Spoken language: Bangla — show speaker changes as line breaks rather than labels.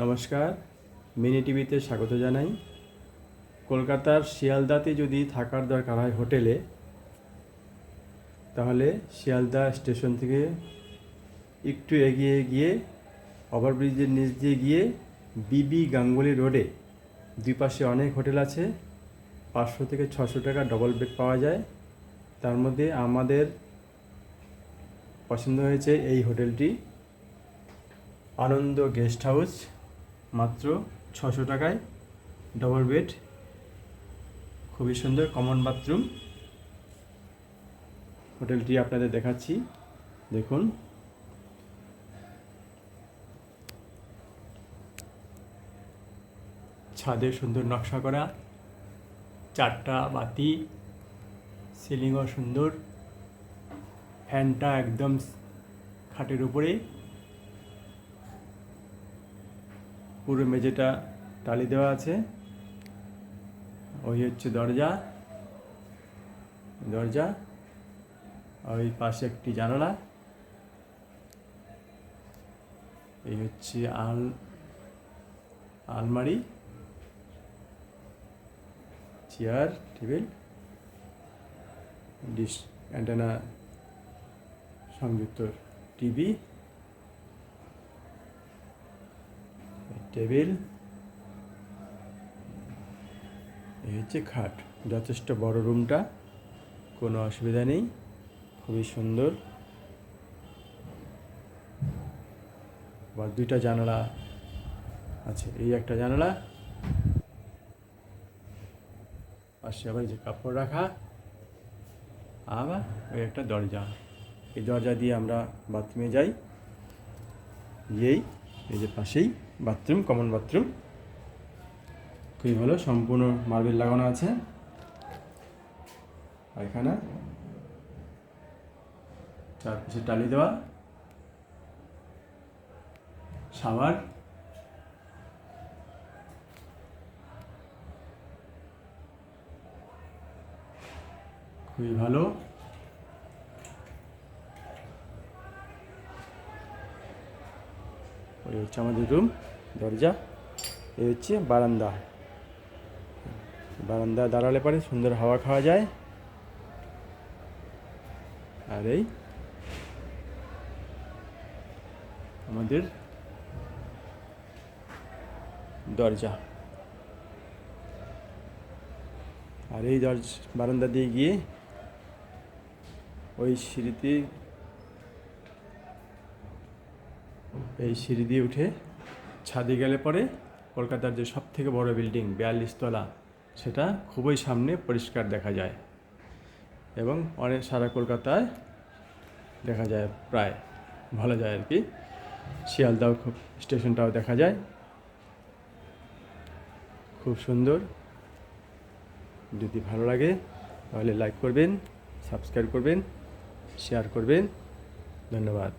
নমস্কার, মিনি টিভিতে স্বাগত জানাই। কলকাতার শিয়ালদাতে যদি থাকার দরকার হয় হোটেলে, তাহলে শিয়ালদা স্টেশন থেকে একটু এগিয়ে গিয়ে ওভারব্রিজের নিচ দিয়ে গিয়ে বিবি গাঙ্গুলি রোডে দুই পাশে অনেক হোটেল আছে। 500 থেকে 600 টাকা ডবল বেড পাওয়া যায়। তার মধ্যে আমাদের পছন্দ হয়েছে এই হোটেলটি, আনন্দ গেস্ট হাউস। মাত্র 600 টাকায় ডবল বেড, খুবই সুন্দর কমন বাথরুম। হোটেলটি আপনাদের দেখাচ্ছি, দেখুন। ছাদে সুন্দর নকশা করা, 4টা বাতি, সিলিংও সুন্দর, ফ্যানটা একদম খাটের উপরে, পুরো মেঝেটা টালি দেওয়া আছে। ওই হচ্ছে দরজা, ওই পাশে একটি জানালা। এই হচ্ছে আলমারি, চেয়ার, টেবিল, ডিশ অ্যান্টেনা সংযুক্ত টিভি, টেবিল। এই হচ্ছে খাট। যথেষ্ট বড় রুমটা, কোনো অসুবিধা নেই, খুবই সুন্দর। আবার 2টা জানালা আছে, এই একটা জানালা, পাশে আবার যে কাপড় রাখা, আবার ওই একটা দরজা। এই দরজা দিয়ে আমরা বাথরুমে যাই। এই যে পাশেই বাথরুম, কমন বাথরুম, খুবই ভালো, সম্পূর্ণ মার্বেল লাগানো আছে। পায়খানা, চারপাশে টালি দেওয়া, শাওয়ার, খুবই ভালো। ওই হচ্ছে আমাদের রুম, দরজা। এই হচ্ছে বারান্দা দাঁড়ালে পরে সুন্দর হাওয়া খাওয়া যায়। আর এই আমাদের দরজা। আর এই বারান্দা দিয়ে গিয়ে ওই সিঁড়ি দিয়ে উঠে ছাদে গেলে পরে কলকাতার যে সব থেকে বড় বিল্ডিং 42 তলা, সেটা খুবই সামনে পরিষ্কার দেখা যায় এবং অনেক সারা কলকাতায় দেখা যায়, প্রায় ভালো যায় আর কি। শিয়ালদাও খুব স্টেশনটাও দেখা যায়, খুব সুন্দর। যদি ভালো লাগে তাহলে লাইক করবেন, সাবস্ক্রাইব করবেন, শেয়ার করবেন। ধন্যবাদ।